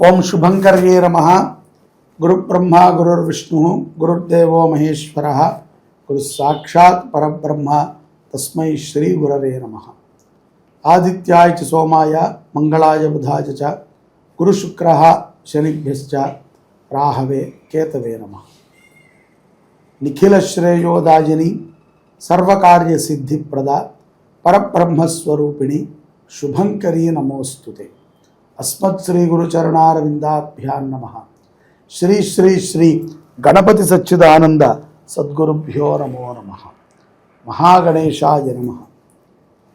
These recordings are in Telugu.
ఓం శుభంకర్యే నమః. గురుబ్రహ్మ గురుర్విష్ణు గురుర్దేవో మహేశ్వర గురు సాక్షాత్ పరబ్రహ్మ తస్మై శ్రీ గురవే నమః. ఆదిత్యాయ చ సోమాయ మంగళాయ బుధాయ చ గురు శుక్ర శనిభ్యశ్చ రాహవే కేతవే నమః. నిఖిల శ్రేయోదాయిని సర్వకార్య సిద్ధిప్రద పరబ్రహ్మస్వరూపిణి శుభంకరీ నమోస్తుతే. అస్మత్ శ్రీ గురుచరణారవిందాభ్యాం నమః. శ్రీ శ్రీ శ్రీ గణపతి సచ్చిదానంద సద్గురుభ్యో నమో నమః. మహాగణేశాయ నమః.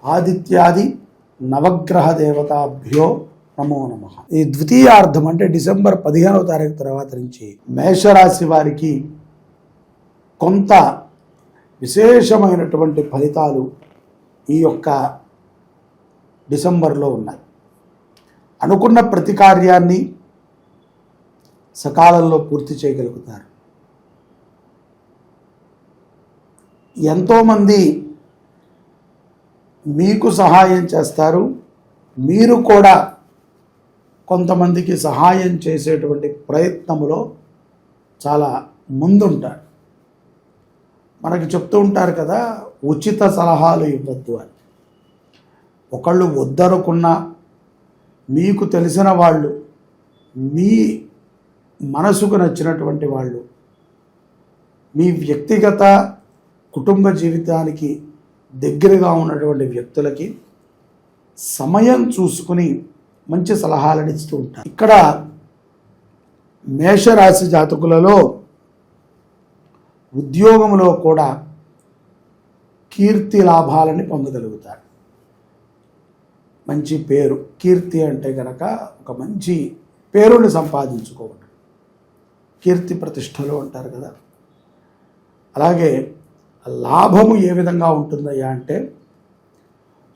ఆదిత్యాది నవగ్రహ దేవతాభ్యో నమో నమః. ఈ ద్వితీయార్థం అంటే డిసెంబర్ 15వ తారీఖు తర్వాత నుంచి మేషరాశి వారికి కొంత విశేషమైనటువంటి ఫలితాలు ఈ యొక్క డిసెంబర్లో ఉన్నాయి. అనుకున్న ప్రతి కార్యాన్ని సకాలంలో పూర్తి చేయగలుగుతారు. ఎంతోమంది మీకు సహాయం చేస్తారు, మీరు కూడా కొంతమందికి సహాయం చేసేటువంటి ప్రయత్నంలో చాలా ముందుంటారు. మనకి చెప్తూ ఉంటారు కదా, ఉచిత సలహాలు ఇవ్వద్దు అని. ఒకళ్ళు వద్దనుకున్నా మీకు తెలిసిన వాళ్ళు, మీ మనసుకు నచ్చినటువంటి వాళ్ళు, మీ వ్యక్తిగత కుటుంబ జీవితానికి దగ్గరగా ఉన్నటువంటి వ్యక్తులకి సమయం చూసుకుని మంచి సలహాలను ఇస్తూ ఉంటారు. ఇక్కడ మేషరాశి జాతకులలో ఉద్యోగంలో కూడా కీర్తి లాభాలని పొందగలుగుతారు. మంచి పేరు, కీర్తి అంటే కనుక ఒక మంచి పేరుని సంపాదించుకోవడం, కీర్తి ప్రతిష్టలు అంటారు కదా. అలాగే లాభము ఏ విధంగా ఉంటుందయ్యా అంటే,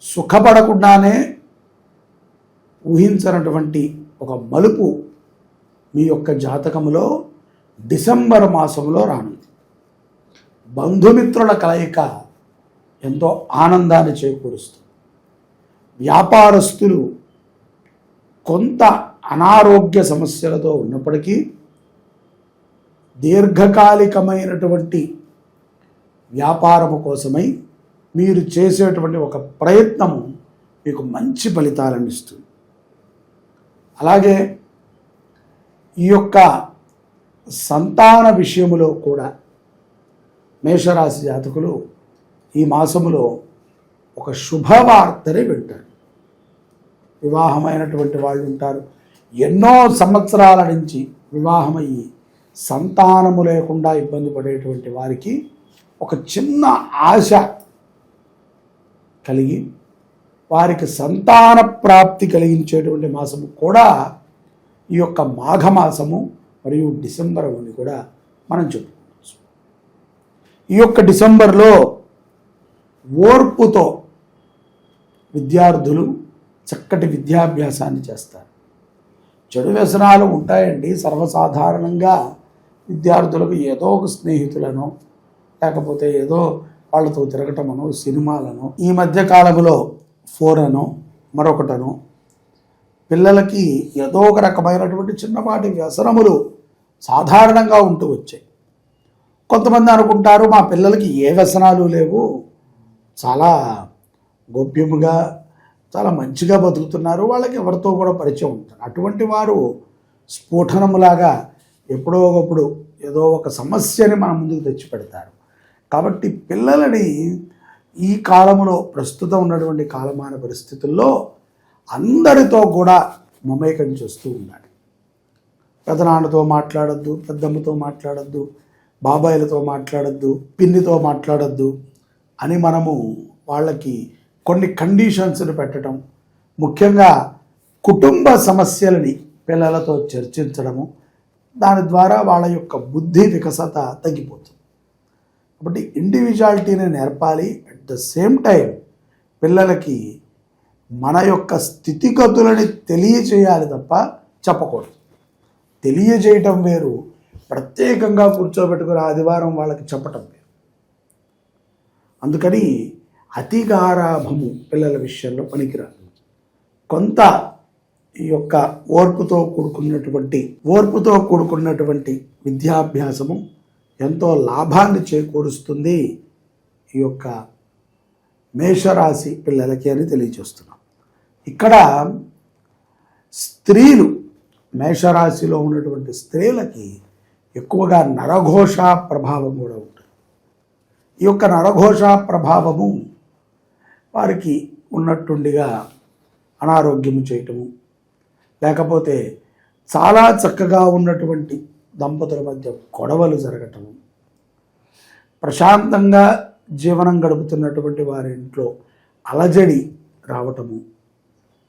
సుఖపడకుండానే ఊహించినటువంటి ఒక మలుపు మీ యొక్క జాతకములో డిసెంబర్ మాసంలో రానుంది. బంధుమిత్రుల కలయిక ఎంతో ఆనందాన్ని చేకూరుస్తుంది. వ్యాపారస్తులు కొంత అనారోగ్య సమస్యలతో ఉన్నప్పటికీ దీర్ఘకాలికమైనటువంటి వ్యాపారము కోసమై మీరు చేసేటువంటి ఒక ప్రయత్నము మీకు మంచి ఫలితాలను ఇస్తుంది. అలాగే ఈ యొక్క సంతాన విషయములో కూడా మేషరాశి జాతకులు ఈ మాసములో ఒక శుభవార్తని వింటారు. వివాహమైనటువంటి వాళ్ళు ఉంటారు. ఎన్నో సంవత్సరాల నుంచి వివాహమయ్యి సంతానము లేకుండా ఇబ్బంది పడేటువంటి వారికి ఒక చిన్న ఆశ కలిగి వారికి సంతాన ప్రాప్తి కలిగించేటువంటి మాసము కూడా ఈ యొక్క మాఘమాసము మరియు డిసెంబర్ అని కూడా మనం చెప్పుకోవచ్చు. ఈ యొక్క డిసెంబర్లో ఓర్పుతో విద్యార్థులు చక్కటి విద్యాభ్యాసాన్ని చేస్తారు. చెడు వ్యసనాలు ఉంటాయండి. సర్వసాధారణంగా విద్యార్థులకు ఏదో ఒక స్నేహితులను, లేకపోతే ఏదో వాళ్ళతో తిరగటమనో, సినిమాలను, ఈ మధ్య కాలంలో ఫోన్ అనో మరొకటనో, పిల్లలకి ఏదో ఒక రకమైనటువంటి చిన్నపాటి వ్యసనములు సాధారణంగా ఉంటూ వచ్చాయి. కొంతమంది అనుకుంటారు మా పిల్లలకి ఏ వ్యసనాలు లేవు, చాలా గోప్యముగా చాలా మంచిగా బతుకుతున్నారు, వాళ్ళకి ఎవరితో కూడా పరిచయం ఉంటారు. అటువంటి వారు స్ఫోటనములాగా ఎప్పుడో ఒకప్పుడు ఏదో ఒక సమస్యని మన ముందుకు తెచ్చి పెడతారు. కాబట్టి పిల్లలని ఈ కాలంలో ప్రస్తుతం ఉన్నటువంటి కాలమాన పరిస్థితుల్లో అందరితో కూడా మమేకం చేస్తూ ఉండాలి. పెదనాన్నతో మాట్లాడద్దు, పెద్దమ్మతో మాట్లాడద్దు, బాబాయిలతో మాట్లాడద్దు, పిన్నితో మాట్లాడద్దు అని మనము వాళ్ళకి కొన్ని కండిషన్స్ని పెట్టడం, ముఖ్యంగా కుటుంబ సమస్యలని పిల్లలతో చర్చించడము, దాని ద్వారా వాళ్ళ యొక్క బుద్ధి వికసత తగ్గిపోతుంది. కాబట్టి ఇండివిజువాలిటీని నేర్పాలి. అట్ ద సేమ్ టైం పిల్లలకి మన యొక్క స్థితిగతులని తెలియచేయాలి తప్ప చెప్పకూడదు. తెలియజేయటం వేరు, ప్రత్యేకంగా కూర్చోబెట్టుకుని ఆదివారం వాళ్ళకి చెప్పటం వేరు. అందుకని అతి గారాభము పిల్లల విషయంలో పనికిరాదు. కొంత ఈ యొక్క ఓర్పుతో కూడుకున్నటువంటి విద్యాభ్యాసము ఎంతో లాభాన్ని చేకూరుస్తుంది ఈ యొక్క మేషరాశి పిల్లలకి అని తెలియజేస్తున్నాం. ఇక్కడ స్త్రీలు, మేషరాశిలో ఉన్నటువంటి స్త్రీలకి ఎక్కువగా నరఘోష ప్రభావం కూడా ఉంటుంది. ఈ యొక్క నరఘోష ప్రభావము వారికి ఉన్నట్టుండిగా అనారోగ్యము చేయటము, లేకపోతే చాలా చక్కగా ఉన్నటువంటి దంపతుల మధ్య గొడవలు జరగటము, ప్రశాంతంగా జీవనం గడుపుతున్నటువంటి వారి ఇంట్లో అలజడి రావటము,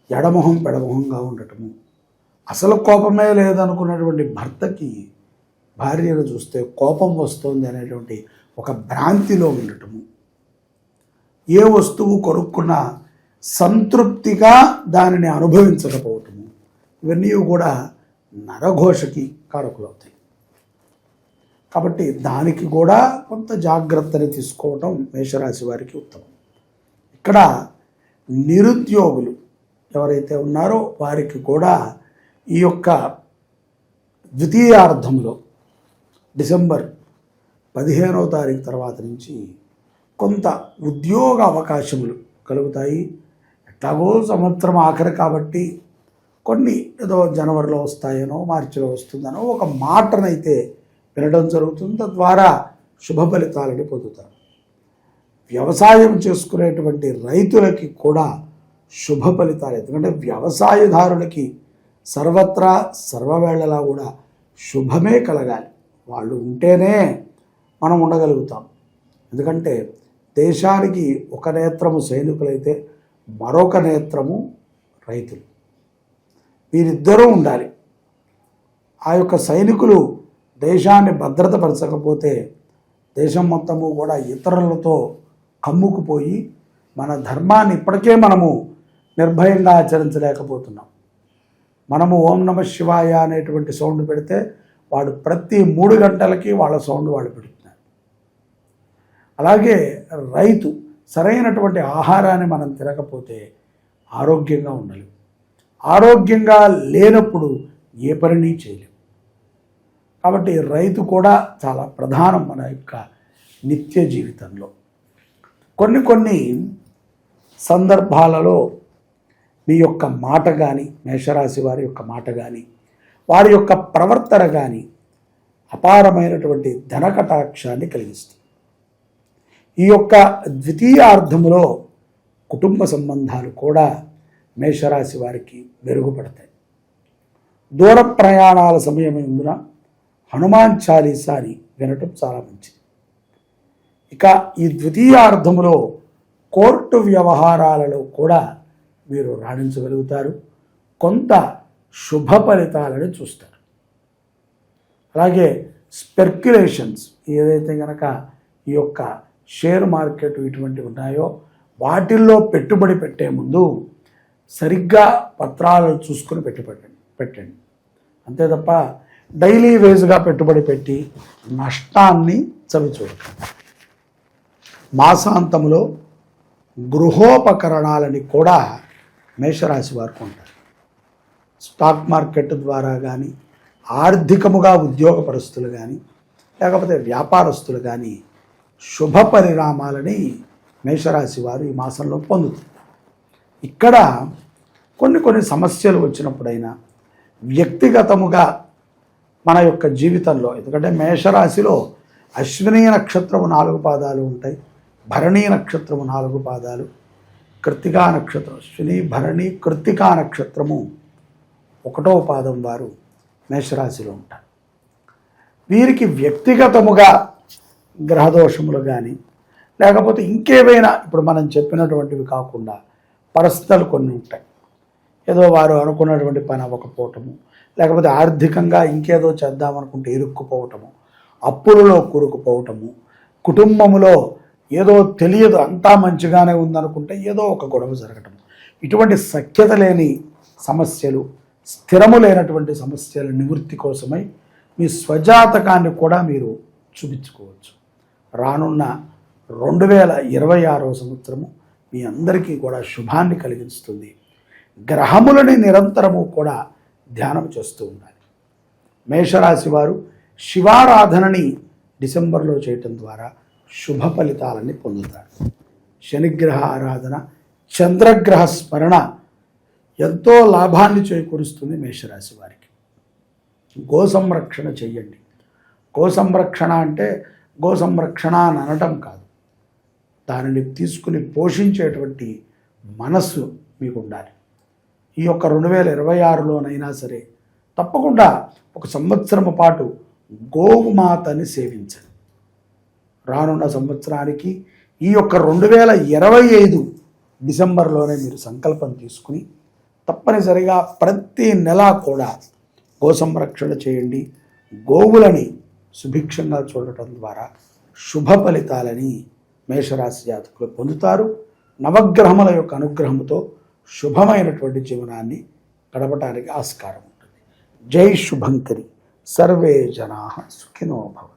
ఎడమొహం పెడమొహంగా ఉండటము, అసలు కోపమే లేదనుకున్నటువంటి భర్తకి భార్యను చూస్తే కోపం వస్తుంది అనేటువంటి ఒక భ్రాంతిలో ఉండటము, ఏ వస్తువు కొనుక్కున్నా సంతృప్తిగా దానిని అనుభవించకపోవటము, ఇవన్నీ కూడా నరఘోషకి కారకులవుతాయి. కాబట్టి దానికి కూడా కొంత జాగ్రత్తని తీసుకోవటం మేషరాశి వారికి ఉత్తమం. ఇక్కడ నిరుద్యోగులు ఎవరైతే ఉన్నారో వారికి కూడా ఈ యొక్క ద్వితీయార్థంలో డిసెంబర్ 15వ తారీఖు తర్వాత నుంచి కొంత ఉద్యోగ అవకాశములు కలుగుతాయి. ఎట్లాగో సంవత్సరం ఆఖరి కాబట్టి కొన్ని ఏదో జనవరిలో వస్తాయనో మార్చిలో వస్తుందనో ఒక మాటనైతే వినడం జరుగుతుంది. తద్వారా శుభ ఫలితాలని పొందుతారు. వ్యవసాయం చేసుకునేటువంటి రైతులకి కూడా శుభ ఫలితాలు, ఎందుకంటే వ్యవసాయదారులకి సర్వత్రా సర్వవేళలా కూడా శుభమే కలగాలి. వాళ్ళు ఉంటేనే మనం ఉండగలుగుతాం. ఎందుకంటే దేశానికి ఒక నేత్రము సైనికులైతే మరొక నేత్రము రైతులు, వీరిద్దరూ ఉండాలి. ఆ యొక్క సైనికులు దేశాన్ని భద్రతపరచకపోతే దేశం మొత్తము కూడా ఇతరులతో కమ్ముకుపోయి మన ధర్మాన్ని ఇప్పటికే మనము నిర్భయంగా ఆచరించలేకపోతున్నాం. మనము ఓం నమ శివాయ అనేటువంటి సౌండ్ పెడితే వాడు ప్రతి 3 గంటలకి వాళ్ళ సౌండ్ వాళ్ళు పెడుతున్నారు. అలాగే రైతు సరైనటువంటి ఆహారాన్ని మనం తినకపోతే ఆరోగ్యంగా ఉండలేము. ఆరోగ్యంగా లేనప్పుడు ఏ పనిని చేయలేము. కాబట్టి రైతు కూడా చాలా ప్రధానం మన యొక్క నిత్య జీవితంలో. కొన్ని సందర్భాలలో మీ యొక్క మాట కానీ, మేషరాశి వారి యొక్క మాట కానీ, వారి యొక్క ప్రవర్తన కానీ అపారమైనటువంటి ధనకటాక్షాన్ని కలిగిస్తుంది. ఈ యొక్క ద్వితీయార్థములో కుటుంబ సంబంధాలు కూడా మేషరాశి వారికి మెరుగుపడతాయి. దూర ప్రయాణాల సమయమున హనుమాన్ చాలీసాని వినటం చాలా మంచిది. ఇక ఈ ద్వితీయార్థములో కోర్టు వ్యవహారాలలో కూడా మీరు రాణించగలుగుతారు. కొంత శుభ ఫలితాలను చూస్తారు. అలాగే స్పెక్యులేషన్స్ ఏదైతే కనుక ఈ యొక్క షేర్ మార్కెట్ ఇటువంటివి ఉన్నాయో వాటిల్లో పెట్టుబడి పెట్టే ముందు సరిగ్గా పత్రాలను చూసుకుని పెట్టండి. అంతే తప్ప డైలీ వేజ్గా పెట్టుబడి పెట్టి నష్టాన్ని చవిచూడకండి. మాసాంతంలో గృహోపకరణాలని కూడా మేషరాశి వారు కొంటారు. స్టాక్ మార్కెట్ ద్వారా కానీ, ఆర్థికముగా ఉద్యోగపరస్తులు కానీ, లేకపోతే వ్యాపారస్తులు కానీ శుభ పరిణామాలని మేషరాశి వారు ఈ మాసంలో పొందుతారు. ఇక్కడ కొన్ని సమస్యలు వచ్చినప్పుడైనా వ్యక్తిగతముగా మన యొక్క జీవితంలో, ఎందుకంటే మేషరాశిలో అశ్విని నక్షత్రము 4 పాదాలు ఉంటాయి, భరణీ నక్షత్రము 4 పాదాలు, కృత్తికా నక్షత్రం, అశ్విని భరణి కృత్తికా నక్షత్రము 1వ పాదం వారు మేషరాశిలో ఉంటారు. వీరికి వ్యక్తిగతముగా గ్రహదోషములు కానీ, లేకపోతే ఇంకేవైనా ఇప్పుడు మనం చెప్పినటువంటివి కాకుండా పరిస్థితులు కొన్ని ఉంటాయి. ఏదో వారు అనుకున్నటువంటి పని అవ్వకపోవటము, లేకపోతే ఆర్థికంగా ఇంకేదో చేద్దామనుకుంటే ఇరుక్కుపోవటము, అప్పులలో కూరుకుపోవటము, కుటుంబములో ఏదో తెలియదు అంతా మంచిగానే ఉందనుకుంటే ఏదో ఒక గొడవ జరగటం, ఇటువంటి సఖ్యత లేని సమస్యలు, స్థిరము లేనటువంటి సమస్యల నివృత్తి కోసమై మీ స్వజాతకాన్ని కూడా మీరు చూపించుకోవచ్చు. రానున్న 2026వ సంవత్సరము మీ అందరికీ కూడా శుభాన్ని కలిగిస్తుంది. గ్రహములని నిరంతరము కూడా ధ్యానం చేస్తూ ఉండాలి. మేషరాశి వారు శివారాధనని డిసెంబర్లో చేయటం ద్వారా శుభ ఫలితాలని పొందుతారు. శనిగ్రహ ఆరాధన, చంద్రగ్రహ స్మరణ ఎంతో లాభాన్ని చేకూరుస్తుంది మేషరాశి వారికి. గో సంరక్షణ చెయ్యండి. గో సంరక్షణ అంటే గో సంరక్షణ అని అనటం కాదు, దానిని తీసుకుని పోషించేటువంటి మనస్సు మీకు ఉండాలి. ఈ యొక్క 2026లోనైనా సరే తప్పకుండా ఒక సంవత్సరం పాటు గోమాతని సేవించండి. రానున్న సంవత్సరానికి ఈ యొక్క 2025 డిసెంబర్లోనే మీరు సంకల్పం తీసుకుని తప్పనిసరిగా ప్రతి నెల కూడా గో సంరక్షణ చేయండి. గోవులని సుభిక్షంగా చూడటం ద్వారా శుభ ఫలితాలని మేషరాశి జాతకులు పొందుతారు. నవగ్రహముల యొక్క అనుగ్రహంతో శుభమైనటువంటి జీవనాన్ని గడపడానికి ఆస్కారం ఉంటుంది. జై శుభంకరి. సర్వే జనాః సుఖినో భవంతు.